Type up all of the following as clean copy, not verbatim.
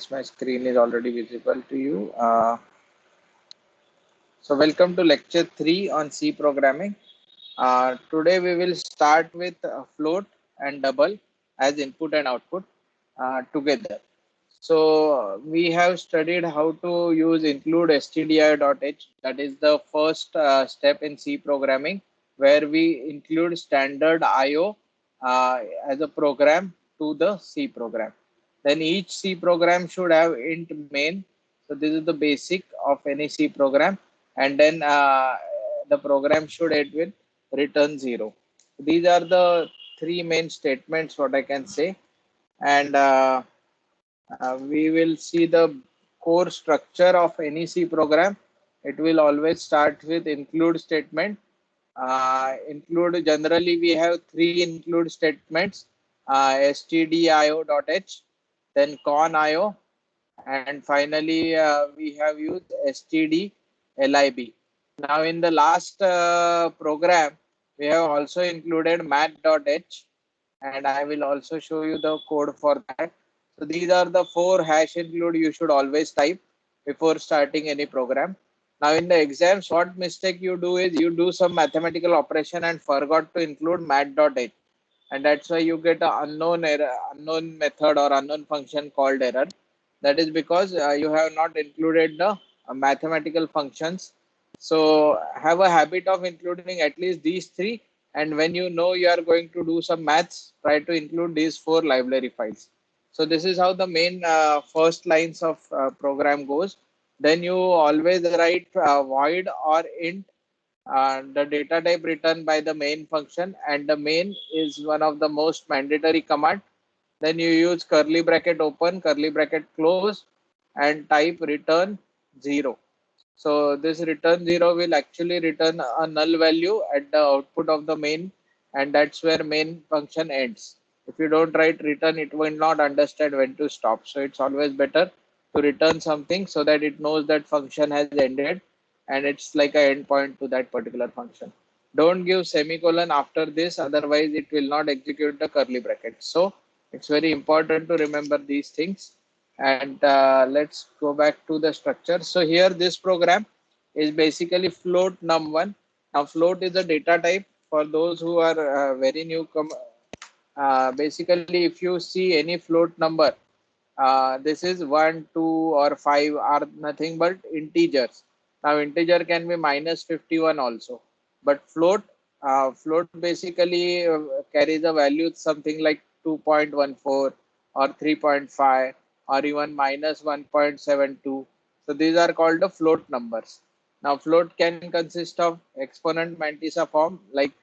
My screen is already visible to you. So welcome to lecture 3 on C programming. Today we will start with float and double as input and output together. So we have studied how to use include stdio.h. That is the first step in C programming, where we include standard IO as a program to the C program. Then each C program should have int main. So this is the basic of any C program, and then the program should end with return 0. These are the three main statements what I can say, and we will see the core structure of any C program. It will always start with include statement. Include, generally we have three include statements: stdio.h, then conio, and finally we have used stdlib. Now in the last program we have also included math.h, and I will also show you the code for that. So these are the four hash include you should always type before starting any program. Now in the exams, what mistake you do is you do some mathematical operation and forgot to include math.h, and that's why you get an unknown error, unknown method or unknown function called error. That is because you have not included the mathematical functions. So have a habit of including at least these three, and when you know you are going to do some maths, try to include these four library files. So this is how the main first lines of program goes. Then you always write void or int the data type returned by the main function, and the main is one of the most mandatory command. Then you use curly bracket open, curly bracket close, and type return 0. So this return 0 will actually return a null value at the output of the main, and that's where main function ends. If you don't write return, it will not understand when to stop. So it's always better to return something so that it knows that function has ended, and it's like an endpoint to that particular function. Don't give semicolon after this, otherwise it will not execute the curly bracket. So it's very important to remember these things. And let's go back to the structure. So here this program is basically float num1. Now float is a data type. For those who are very new, basically if you see any float number, this is 1, 2 or 5 are nothing but integers. Now integer can be -51 also, but float basically carries a value something like 2.14 or 3.5 or even -1.72. So these are called the float numbers. Now float can consist of exponent mantissa form like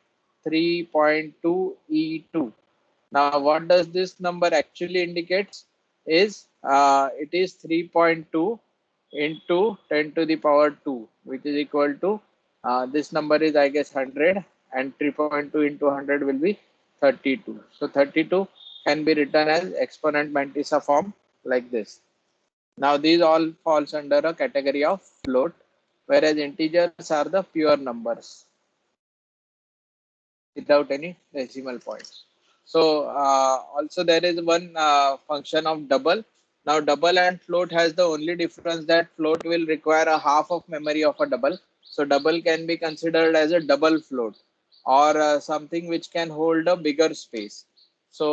3.2 E2. Now what does this number actually indicates is it is 3.2 into 10 to the power 2, which is equal to this number is I guess 100, and 3.2 into 100 will be 32. So 32 can be written as exponent mantissa form like this. Now these all falls under a category of float, whereas integers are the pure numbers without any decimal points. So also there is one function of double. Now double and float has the only difference that float will require a half of memory of a double. So double can be considered as a double float, or something which can hold a bigger space. So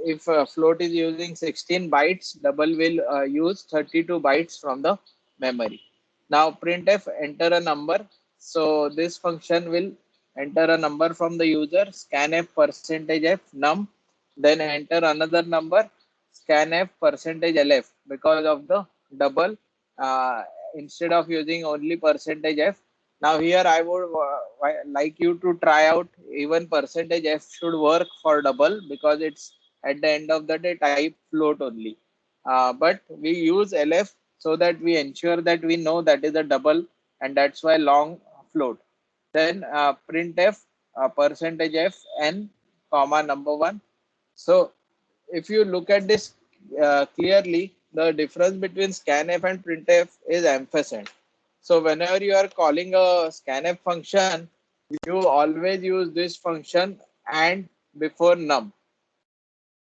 if float is using 16 bytes, double will use 32 bytes from the memory. Now printf enter a number. So this function will enter a number from the user, scanf percentage f num, then enter another number, scanf percentage lf. Because of the double, uh, instead of using only percentage f, now here I would like you to try out even percentage f should work for double, because it's at the end of the day type float only. But we use lf so that we ensure that we know that is a double, and that's why long float. Then printf percentage f n comma number one. So if you look at this clearly, the difference between scanf and printf is ampersand. So whenever you are calling a scanf function, you always use this function and before num.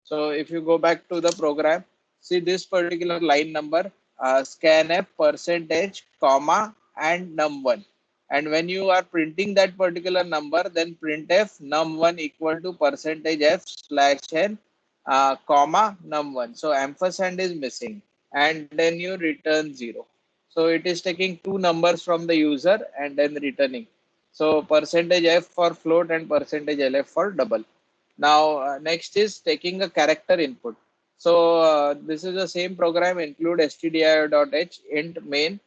So if you go back to the program, see this particular line number, scanf percentage comma and num1. And when you are printing that particular number, then printf num1 equal to percentage f slash n comma num1. So ampersand is missing, and then you return 0. So it is taking two numbers from the user and then returning. So percentage f for float and percentage lf for double. Now next is taking a character input. So this is the same program, include stdio.h int main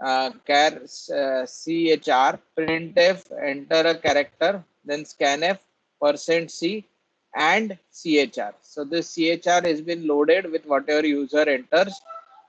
char chr printf enter a character, then scanf %c and chr. So this chr has been loaded with whatever user enters,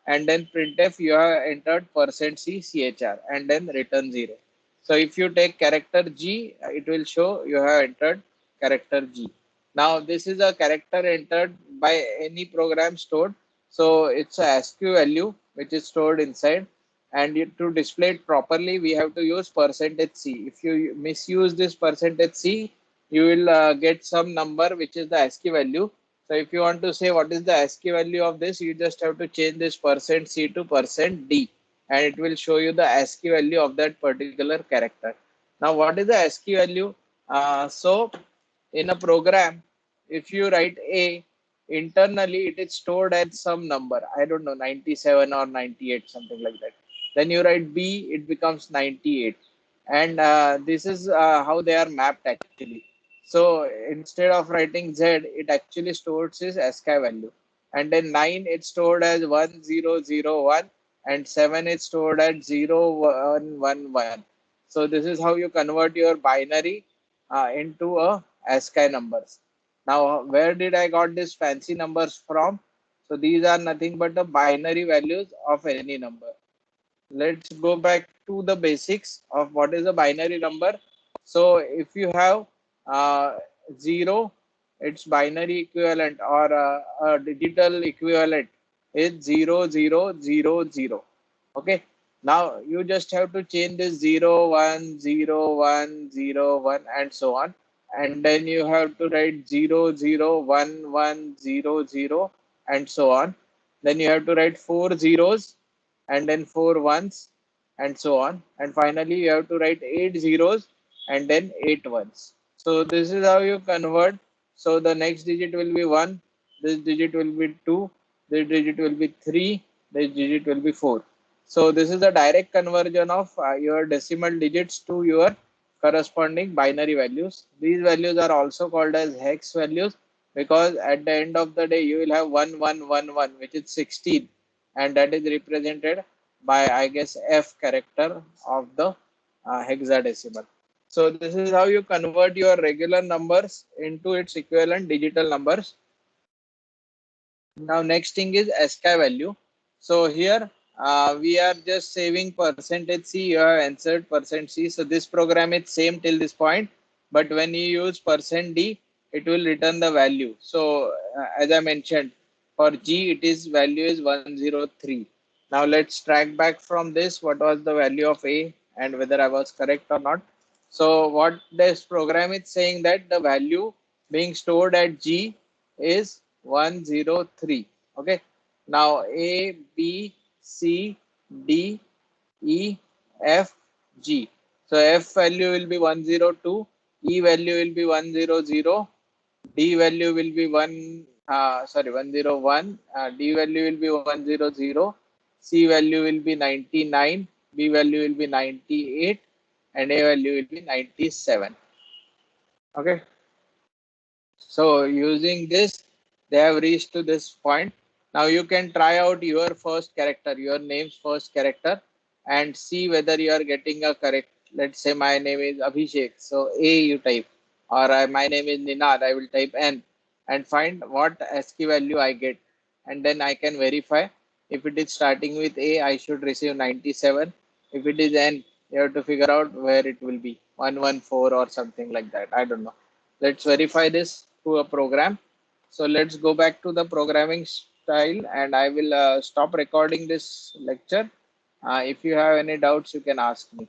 and then printf you have entered %c chr and then return 0. So if you take character G, it will show you have entered character G. Now this is a character entered by any program stored. So it's a ASCII value which is stored inside, and to display it properly, we have to use %c. If you misuse this %c, you will get some number which is the ASCII value. So if you want to say what is the ASCII value of this, you just have to change this %c to %d, and it will show you the ASCII value of that particular character. Now, what is the ASCII value? So in a program, if you write A, internally it is stored as some number. I don't know, 97 or 98, something like that. Then you write B, it becomes 98. And this is how they are mapped actually. So instead of writing Z, it actually stores its ASCII value. And then 9, it's stored as 1001, and 7 is stored at 0111. So this is how you convert your binary into a ASCII numbers. Now, where did I got these fancy numbers from? So these are nothing but the binary values of any number. Let's go back to the basics of what is a binary number. So if you have 0, its binary equivalent or a digital equivalent is 0000. Okay. Now you just have to change this 010101 and so on, and then you have to write 001100 and so on. Then you have to write 4 zeros and then 4 ones and so on, and finally you have to write 8 zeros and then 8 ones. So this is how you convert. So the next digit will be 1, this digit will be 2, this digit will be 3, this digit will be 4. So this is a direct conversion of your decimal digits to your corresponding binary values. These values are also called as hex values, because at the end of the day you will have 1111, which is 16, and that is represented by, I guess, F character of the hexadecimal. So this is how you convert your regular numbers into its equivalent digital numbers. Now next thing is ASCII value. So here we are just saving %c. You have answered %c. So this program is same till this point, but when you use %d, it will return the value. So as I mentioned, for G, it is value is 103. Now let's track back from this. What was the value of A and whether I was correct or not. So what this program is saying, that the value being stored at G is 103. Okay. Now A, B, C, D, E, F, G. So F value will be 102, E value will be 100, D value will be 101, D value will be 100, C value will be 99, B value will be 98, and A value will be 97. Okay. So using this, they have reached to this point. Now you can try out your first character, your name's first character, and see whether you are getting a correct. Let's say my name is Abhishek. So A you type, or my name is Ninad, I will type N, and find what ASCII value I get. And then I can verify. If it is starting with A, I should receive 97. If it is N, you have to figure out where it will be, 114 or something like that. I don't know. Let's verify this to a program. So let's go back to the programming style, and I will stop recording this lecture. If you have any doubts, you can ask me.